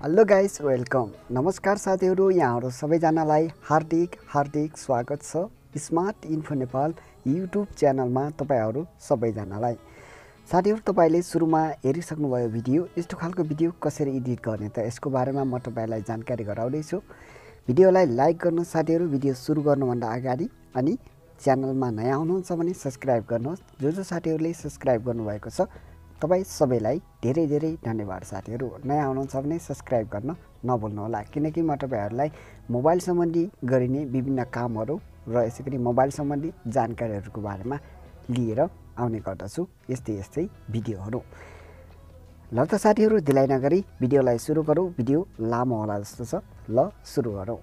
Hello guys, welcome. नमस्कार साथीहरू, यहाँहरू सबैजनालाई हार्दिक स्वागत छ स्मार्ट इन्फो नेपाल युट्युब च्यानलमा। तपाईहरू सबैजनालाई साथीहरू, तपाईले सुरुमा हेरिसक्नुभयो भिडियो। यस्तो खालको भिडियो कसरी एडिट गर्ने त यसको बारेमा म तपाईलाई जानकारी गराउँदैछु। भिडियोलाई लाइक गर्नुहोस् साथीहरू, भिडियो सुरु गर्नुभन्दा अगाडि। अनि च्यानलमा नयाँ हुनुहुन्छ भने सब्स्क्राइब गर्नुहोस्। जो साथीहरूले सब्स्क्राइब गर्नुभएको छ तपाईँ सबैलाई धेरै धेरै धन्यवाद। साथीहरू नयाँ हुनुहुन्छ भने सब्स्क्राइब गर्न नभुल्नुहोला, किनकि म तपाईहरूलाई मोबाइल सम्बन्धी गरिने विभिन्न कामहरू र यसै गरी मोबाइल सम्बन्धी जानकारीहरूको बारेमा लिएर आउने गर्दछु यस्तै भिडियोहरू। ल त साथीहरू, ढिलाइ नगरी भिडियोलाई सुरु गरौँ। भिडियो लामो होला जस्तो छ, ल सुरु गरौँ।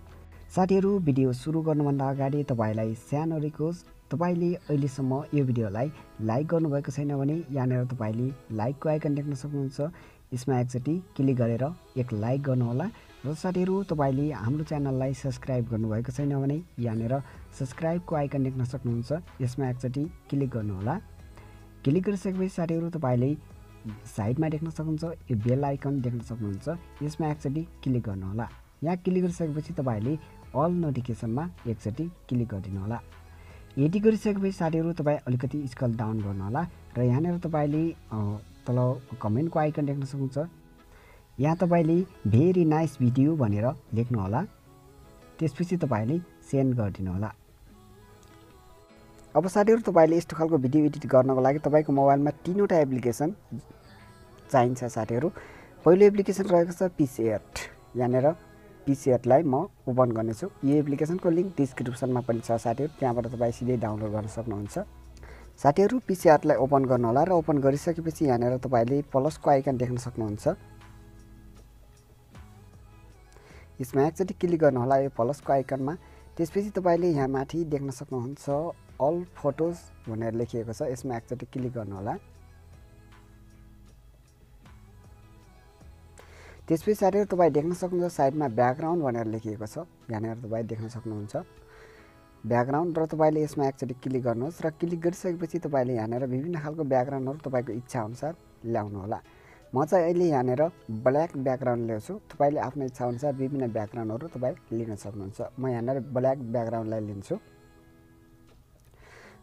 साथीहरू, भिडियो सुरु गर्नुभन्दा अगाडि तपाईँलाई सानो रिक्वेस्ट, तपाईले अहिलेसम्म यो भिडियोलाई लाइक गर्नुभएको छैन भने यहाँनिर तपाईले लाइकको आइकन देख्न सक्नुहुन्छ। यसमा एकचोटि क्लिक गरेर एक लाइक गर्नुहोला। र साथीहरू, तपाईले हाम्रो च्यानललाई सब्स्क्राइब गर्नुभएको छैन भने यहाँनिर सब्स्क्राइबको आइकन देख्न सक्नुहुन्छ। यसमा एकचोटि क्लिक गर्नुहोला। क्लिक गरिसकेपछि साथीहरू तपाईले साइडमा देख्न सक्नुहुन्छ यो बेल आइकन देख्न सक्नुहुन्छ। यसमा एकचोटि क्लिक गर्नुहोला। यहाँ क्लिक गरिसकेपछि तपाईले अल नोटिफिकेसनमा एकचोटि क्लिक गरिदिनुहोला। यदि गरिसकेपछि साथीहरू तपाईँ अलिकति स्क्रल डाउन गर्नुहोला र यहाँनिर तपाईँले तल कमेन्टको आइकन देख्न सक्नुहुन्छ। यहाँ तपाईँले भेरी नाइस भिडियो भनेर लेख्नुहोला। त्यसपछि तपाईँले सेन्ड गरिदिनुहोला। अब साथीहरू, तपाईँले यस्तो खालको भिडियो एडिट गर्नको लागि तपाईँको मोबाइलमा तीनवटा एप्लिकेसन चाहिन्छ साथीहरू। पहिलो एप्लिकेसन रहेको छ पिसी8। यहाँनिर पिसी8लाई म ओपन गर्नेछु। यो एप्लिकेसनको लिङ्क डिस्क्रिप्सनमा पनि छ साथीहरू, त्यहाँबाट तपाईँ सिधै डाउनलोड गर्न सक्नुहुन्छ। साथीहरू, पिसी8लाई ओपन गर्नुहोला र ओपन गरिसकेपछि यहाँनिर तपाईँले प्लसको आइकन देख्न सक्नुहुन्छ। यसमा एकचोटि क्लिक गर्नुहोला यो प्लसको आइकनमा। त्यसपछि तपाईँले यहाँ माथि देख्न सक्नुहुन्छ अल फोटोज भनेर लेखिएको छ। यसमा एकचोटि क्लिक गर्नुहोला। त्यसपछि साथीहरू तपाईँ देख्न सक्नुहुन्छ साइडमा ब्याकग्राउन्ड भनेर लेखिएको छ। यहाँनिर तपाईँ देख्न सक्नुहुन्छ ब्याकग्राउन्ड, र तपाईँले यसमा एकचोटि क्लिक गर्नुहोस्। र क्लिक गरिसकेपछि तपाईँले यहाँनिर विभिन्न खालको ब्याकग्राउन्डहरू तपाईँको इच्छा अनुसार ल्याउनुहोला। म चाहिँ अहिले यहाँनिर ब्ल्याक ब्याकग्राउन्ड ल्याउँछु। तपाईँले आफ्नो इच्छा अनुसार विभिन्न ब्याकग्राउन्डहरू तपाईँ लिन सक्नुहुन्छ। म यहाँनिर ब्ल्याक ब्याकग्राउन्डलाई लिन्छु।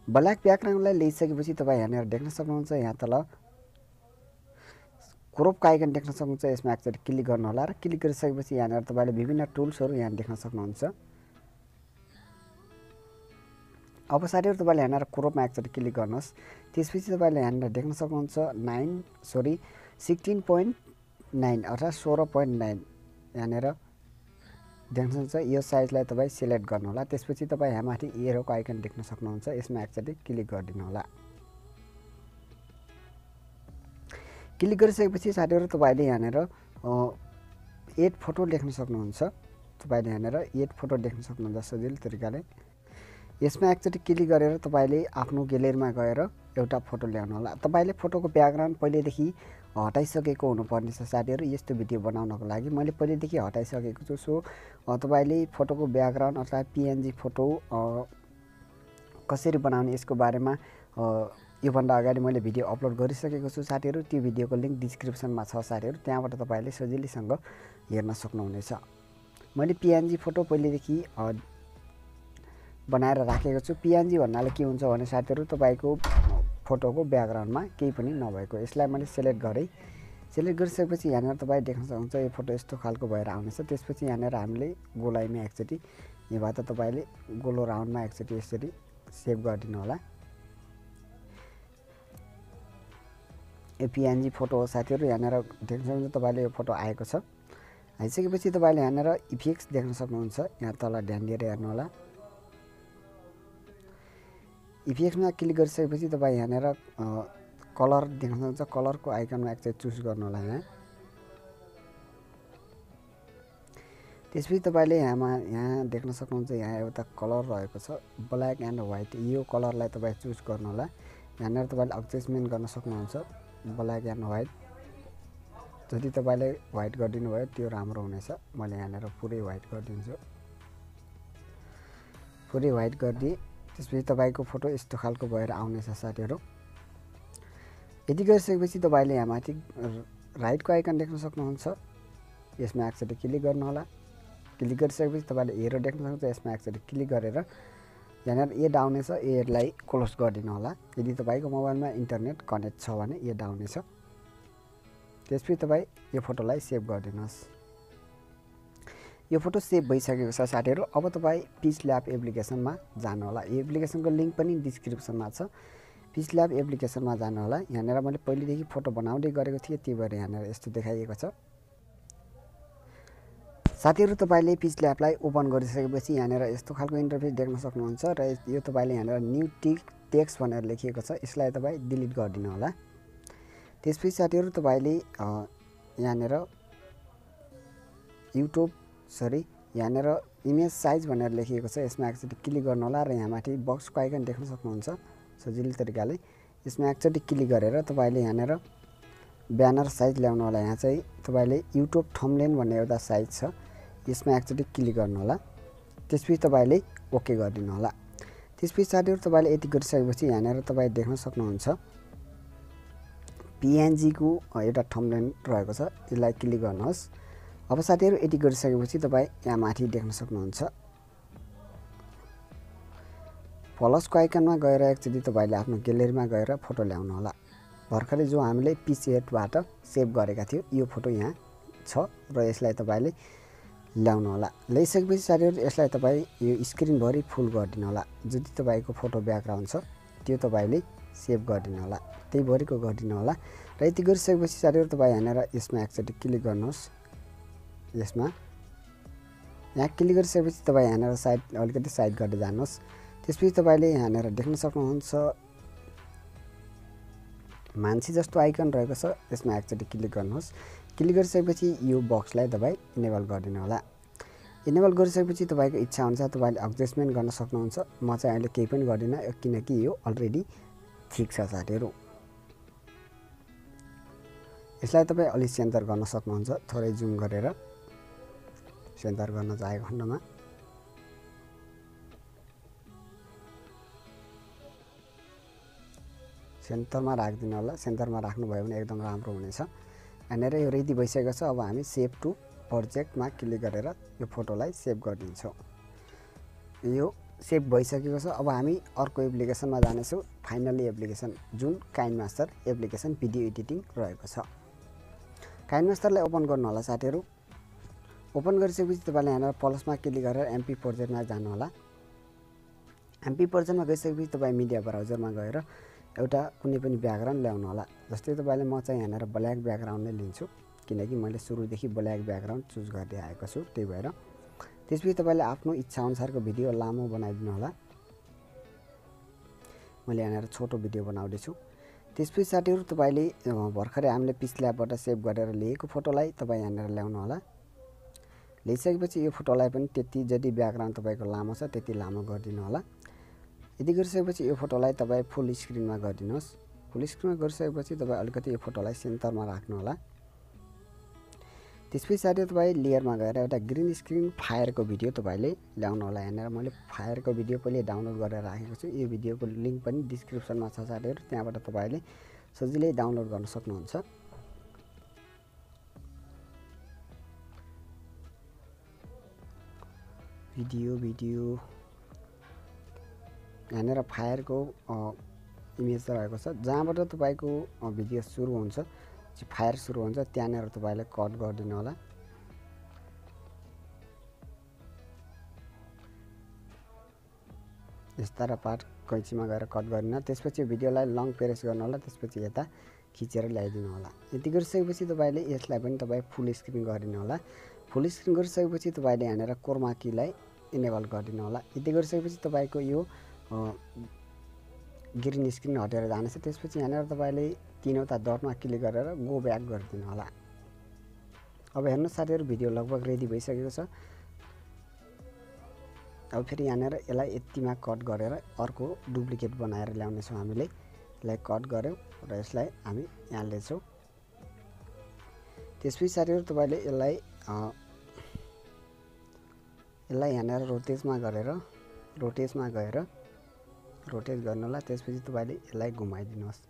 ब्ल्याक ब्याकग्राउन्डलाई लिइसकेपछि तपाईँ यहाँनिर देख्न सक्नुहुन्छ यहाँ तल क्रोपको आइकन देख्न सक्नुहुन्छ। यसमा एकचोटि क्लिक गर्नुहोला र क्लिक गरिसकेपछि यहाँनिर तपाईँले विभिन्न टुल्सहरू यहाँ देख्न सक्नुहुन्छ। अब साथीहरू तपाईँले यहाँनिर क्रोपमा एकचोटि क्लिक गर्नुहोस्। त्यसपछि तपाईँले यहाँनिर देख्न सक्नुहुन्छ 16.9 अर्थात् 16.9 यहाँनिर देख्न सक्नुहुन्छ। यो साइजलाई तपाईँ सिलेक्ट गर्नुहोला। त्यसपछि तपाईँ यहाँ माथि एरोको आइकन देख्न सक्नुहुन्छ। यसमा एकचोटि क्लिक गरिदिनुहोला। क्लिक गरिसकेपछि साथीहरू तपाईँले यहाँनिर एड फोटो लेख्न सक्नुहुन्छ। तपाईँले यहाँनिर एड फोटो देख्न सक्नुहुन्छ सजिलो तरिकाले। यसमा एकचोटि क्लिक गरेर तपाईँले आफ्नो ग्यालेरीमा गएर एउटा फोटो ल्याउनु होला। तपाईँले फोटोको ब्याकग्राउन्ड पहिलेदेखि हटाइसकेको हुनुपर्ने छ साथीहरू। यस्तो भिडियो बनाउनको लागि मैले पहिलेदेखि हटाइसकेको छु। सो तपाईँले फोटोको ब्याकग्राउन्ड अर्थात् पिएनजी फोटो कसरी बनाउने यसको बारेमा योभन्दा अगाडि मैले भिडियो अपलोड गरिसकेको छु साथीहरू। त्यो भिडियोको लिङ्क डिस्क्रिप्सनमा छ साथीहरू, त्यहाँबाट तपाईँले सजिलैसँग हेर्न सक्नुहुनेछ। मैले पिएनजी फोटो पहिलेदेखि बनाएर राखेको छु। पिएनजी भन्नाले के हुन्छ भने साथीहरू, तपाईँको फोटोको ब्याकग्राउन्डमा केही पनि नभएको। यसलाई मैले सेलेक्ट गरेँ। सेलेक्ट गरिसकेपछि यहाँनिर तपाईँ देख्न सक्नुहुन्छ यो फोटो यस्तो खालको भएर आउनेछ। त्यसपछि यहाँनिर हामीले गोलाइमा एकचोटि यो भए त तपाईँले गोलो राउन्डमा एकचोटि यसरी सेभ गरिदिनु होला। यो पिएनजी फोटो हो साथीहरू। यहाँनिर देख्न सक्नुहुन्छ तपाईँले यो फोटो आएको छ। आइसकेपछि तपाईँले यहाँनिर इफेक्ट्स देख्न सक्नुहुन्छ। यहाँ तल ध्यान दिएर हेर्नुहोला। इफेक्ट्समा क्लिक गरिसकेपछि तपाईँ यहाँनिर कलर देख्न सक्नुहुन्छ। कलरको आइकनमा एकचोटि चुज गर्नुहोला यहाँ। त्यसपछि तपाईँले यहाँ देख्न सक्नुहुन्छ यहाँ एउटा कलर रहेको छ ब्ल्याक एन्ड व्हाइट। यो कलरलाई तपाईँ चुज गर्नुहोला। यहाँनिर तपाईँले एडजस्टमेन्ट गर्न सक्नुहुन्छ ब्ल्याक एन्ड व्हाइट। जति तपाईँले व्हाइट गरिदिनु भयो त्यो राम्रो हुनेछ। मैले यहाँनिर पुरै व्हाइट गरिदिन्छु। पुरै व्हाइट गरिदिएँ। त्यसपछि तपाईँको फोटो यस्तो खालको भएर आउनेछ साथीहरू। यति गरिसकेपछि तपाईँले यहाँ माथि राइटको आइकन देख्न सक्नुहुन्छ। यसमा एकचोटि क्लिक गर्नु होला। क्लिक गरिसकेपछि तपाईले हेरो देख्न सक्नुहुन्छ। यसमा एकचोटि क्लिक गरेर यहाँनिर ए डाउने छ, यसलाई क्लोज गरिदिनु होला। यदि तपाईको मोबाइलमा इन्टरनेट कनेक्ट छ भने ए डाउने छ। त्यसपछि तपाई यो फोटोलाई सेभ गरिदिनुहोस्। यो फोटो सेभ भइसकेको छ साथीहरु। अब तपाई पिक्सल्याब एप्लिकेसनमा जानु होला। यो एप्लिकेसनको लिंक पनि डिस्क्रिप्सनमा छ। पिक्सल्याब एप्लिकेसनमा जानु होला। यहाँनिर मैले पहिलेदेखि फोटो बनाउँदै गरेको थिएँ, त्यही भएर यहाँनिर यस्तो देखाइएको छ। साथीहरु तपाईले पिक्सल्याबलाई ओपन गरिसकेपछि यहाँनिर यस्तो खालको इन्टरफेस देख्न सक्नुहुन्छ र यो तपाईले यहाँनिर न्यू टेक्स्ट भनेर लेखिएको छ, यसलाई तपाई डिलिट गरिदिनु होला। त्यसपछि साथीहरु तपाईले यहाँनिर यहाँनिर इमेज साइज भनेर लेखिएको छ, यसमा एकचोटि क्लिक गर्नु होला र यहाँ माथि बक्सको आइकन देख्न सक्नुहुन्छ सजिलो तरिकाले। यसमा एकचोटि क्लिक गरेर तपाईले यहाँनिर ब्यानर साइज ल्याउनु होला। यहाँ चाहिँ तपाईले युट्युब थम्बनेल भन्ने एउटा साइज छ, यसमा एकचोटि क्लिक गर्नु होला। त्यसपछि तपाईले ओके गरिदिनु होला। त्यसपछि साथीहरु तपाईले यति गरिसकेपछि यहाँनिर तपाई देख्न सक्नुहुन्छ PNG को एउटा थम्बनेल रहेको छ, यसलाई क्लिक गर्नुहोस्। अब साथीहरु यति गरिसकेपछि तपाई यहाँ माथि देख्न सक्नुहुन्छ प्लसको आइकनमा गएर एकचोटि तपाईले आफ्नो ग्यालेरीमा गएर फोटो ल्याउनु होला। भर्खरै जो हामीले पिसिएटबाट सेभ गरेका थियो यो फोटो यहाँ छ र यसलाई तपाईले ल्याउनु होला। ल्याइसकेपछि साथीहरु यसलाई तपाई यो स्क्रिन भरि फुल गरिदिनु होला। जति तपाईको फोटो ब्याकग्राउन्ड छ त्यो तपाईले सेभ गरिदिनु होला, त्यही भरिको गरिदिनु होला। र यति गरिसकेपछि साथीहरु तपाई यहाँनिर यसमा एकचोटि क्लिक गर्नुहोस्। यसमा यहाँ क्लिक गरिसकेपछि तपाई यहाँनिर साइड अलिकति साइड गर्दै जानुहोस्। त्यसपछि तपाईले यहाँनिर देख्न सक्नुहुन्छ मान्छे जस्तो आइकन रहेको छ, यसमा एकचोटि क्लिक गर्नुहोस्। क्लिक गरिसकेपछि यो बक्सलाई तपाई इनेबल गरिदिनु होला। इनेबल गरिसकेपछि तपाईको इच्छा अनुसार तपाईले एडजस्टमेन्ट गर्न सक्नुहुन्छ। म चाहिँ अहिले केही पनि गर्दिन किनकि यो अलरेडी ठीक छ साथीहरु। यसलाई तपाई अलि सेन्टर गर्न सक्नुहुन्छ, थोरै जुम गरेर सेन्टर गर्न चाहेको खण्डमा। सेन्टरमा राख्दिनु होला। सेन्टरमा राख्नुभयो भने एकदम राम्रो हुनेछ। यहाँनिर यो रेडी भइसकेको छ। अब हामी सेभ टु प्रोजेक्टमा क्लिक गरेर यो फोटोलाई सेभ गरिदिन्छौँ। यो सेभ भइसकेको छ। अब हामी अर्को एप्लिकेसनमा जानेछौँ, फाइनली एप्लिकेसन जुन किनेमास्टर एप्लिकेसन भिडियो एडिटिङ रहेको छ। किनेमास्टरलाई ओपन गर्नु होला साथीहरु। ओपन गरिसकेपछि तपाईले यहाँनिर प्लसमा क्लिक गरेर एमपी प्रोजेक्टमा जानु होला। एमपी प्रोजेक्टमा गइसकेपछि तपाई मिडिया ब्राउजरमा गएर एउटा कुनै पनि ब्याकग्राउन्ड ल्याउनु होला। जस्तै तपाईले म चाहिँ यहाँनिर ब्ल्याक ब्याकग्राउन्ड नै लिन्छु किनकि मैले सुरुदेखि ब्ल्याक ब्याकग्राउन्ड चुज गर्दै आएको छु, त्यही भएर। त्यसपछि तपाईले आफ्नो इच्छा अनुसारको भिडियो लामो बनाइदिनु होला। मैले यहाँनिर छोटो भिडियो बनाउँदै छु। त्यसपछि साथीहरु तपाईले भर्खरै हामीले पिक्सल्याबबाट सेभ गरेर लिएको फोटोलाई तपाई यहाँनिर ल्याउनु होला। ल्याइसकेपछि यो फोटोलाई पनि त्यति जति ब्याकग्राउन्ड तपाईको लामो छ त्यति लामो गरिदिनु होला। यदि गरिसकेपछि यो फोटोलाई तपाई फुल स्क्रिनमा गरिदिनुहोस्। फुल स्क्रिनमा गरिसकेपछि तपाई अलिकति यो फोटोलाई सेन्टरमा राख्नु होला। त्यसपछि साथीहरु तपाई लेयरमा गएर एउटा ग्रीन स्क्रिन फायरको भिडियो तपाईले ल्याउनु होला। यहाँनिर मैले फायरको भिडियो पहिले डाउनलोड गरेर राखेको छु। यो भिडियोको लिंक पनि डिस्क्रिप्सनमा छ साथीहरु, त्यहाँबाट तपाईले सजिलै डाउनलोड गर्न सक्नुहुन्छ। भिडियो यहाँनिर फायरको इमेज रहेको छ, जहाँबाट तपाईको भिडियो सुरु हुन्छ, फायर सुरु हुन्छ, त्यहाँनिर तपाईले कट गरिदिनु होला। यस्ता पार्ट कैचीमा गएर कट गरिदिनु। त्यसपछि भिडियोलाई लङ प्रेस गर्नु होला। त्यसपछि यता खिचेर ल्याइदिनु होला। यति गरिसकेपछि तपाईले यसलाई पनि तपाई फुल स्क्रिन गरिदिनु होला। फुल स्क्रिन गरिसकेपछि तपाईले यहाँनिर क्रोमा कीलाई इनेबल गरिदिनु होला। यति गरिसकेपछि तपाईको यो ग्रीन स्क्रिन हटेर जानेछ। त्यसपछि यहाँनिर तपाईले तीनवटा डटमा क्लिक गरेर गो ब्याक गरिदिनु होला। अब हेर्नुस् साथीहरु भिडियो लगभग रेडी भइसकेको छ। अब फेरि यहाँनिर यसलाई यतिमा कट गरेर अर्को डुप्लिकेट बनाएर ल्याउने छौं हामीले। यसलाई कट गर्यौं र यसलाई हामी यहाँ ल्यान्छौं। त्यसपछि साथीहरु तपाईले यसलाई यहाँनिर रोटेटमा गएर रोटेट गर्नु होला। त्यसपछि तपाईले यसलाई घुमाइदिनुहोस्।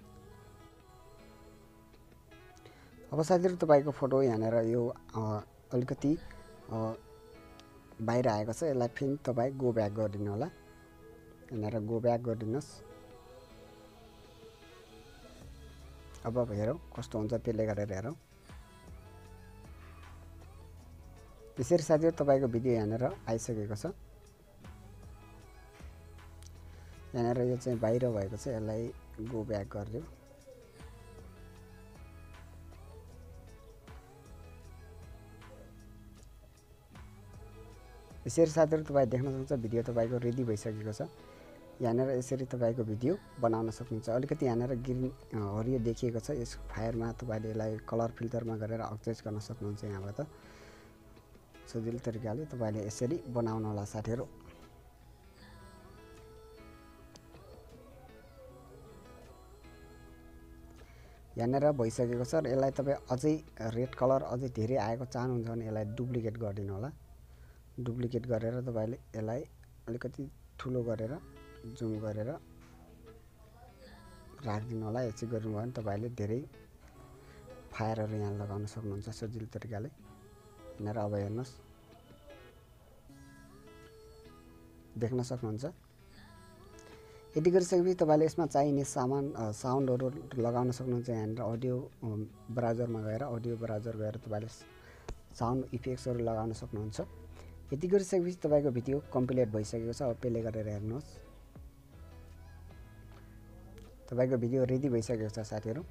अब साथीहरु तपाईको फोटो यहाँनिर यो अलिकति बाहिर आएको छ। यसलाई फेरि तपाईँ गो ब्याक गरिदिनु होला। यहाँनिर गो ब्याक गरिदिनुहोस्। अब हेरौँ कस्तो हुन्छ, प्ले गरेर हेरौँ। त्यसरी साथीहरू तपाईँको भिडियो यहाँनिर आइसकेको छ। यहाँनिर यो चाहिँ बाहिर भएको छ, यसलाई गो ब्याक गरिदिउँ। यसरी साथीहरू तपाईँ देख्न सक्नुहुन्छ भिडियो तपाईँको रेडी भइसकेको छ। यहाँनिर यसरी तपाईँको भिडियो बनाउन सक्नुहुन्छ। अलिकति यहाँनिर ग्रिन हरियो देखिएको छ। यस फायरमा तपाईँले यसलाई कलर फिल्टरमा गरेर एडजस्ट गर्न सक्नुहुन्छ। यहाँबाट सजिलो तरिकाले तपाईँले यसरी बनाउनु होला साथीहरू। यहाँनिर भइसकेको छ। यसलाई तपाईँ अझै रेड कलर अझै धेरै आएको चाहनुहुन्छ भने यसलाई डुप्लिकेट गरिदिनु होला। डुप्लिकेट गरेर तपाईँले यसलाई अलिकति ठुलो गरेर जुम गरेर राखिदिनु होला। यसरी गर्नुभयो भने तपाईँले धेरै फायरहरू यहाँ लगाउन सक्नुहुन्छ सजिलो तरिकाले। यहाँनिर अब हेर्नुहोस्, देख्न सक्नुहुन्छ। यति गरिसकेपछि तपाईँले यसमा चाहिने साउन्डहरू लगाउन सक्नुहुन्छ। यहाँनिर अडियो ब्राउजरमा गएर तपाईँले साउन्ड इफेक्ट्सहरू लगाउन सक्नुहुन्छ। यति गरिसकेपछि तपाईँको भिडियो कम्प्लिट भइसकेको छ। अब प्ले गरेर हेर्नुहोस्, तपाईँको भिडियो रेडी भइसकेको छ साथीहरू।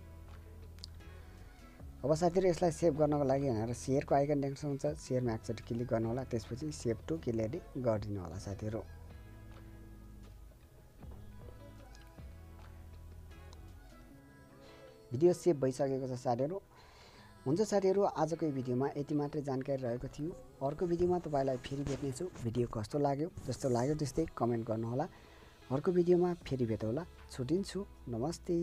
अब साथीहरू यसलाई सेभ गर्नको लागि यहाँनिर सेयरको आइकन देख्न सक्नुहुन्छ। सेयरमा एकचोटि क्लिक गर्नु होला। त्यसपछि सेभ टु ग्यालेरी गरिदिनु होला साथीहरू। भिडियो सेभ भइसकेको छ साथीहरू। हुन्छ साथीहरू, आजको यो भिडियोमा यति मात्रै जानकारी रहेको थियो। अर्को भिडियोमा तपाईँलाई फेरि भेट्नेछु। भिडियो कस्तो लाग्यो, जस्तो लाग्यो त्यस्तै कमेन्ट गर्नुहोला। अर्को भिडियोमा फेरि भेटौँला। छुट्टिन्छु। नमस्ते।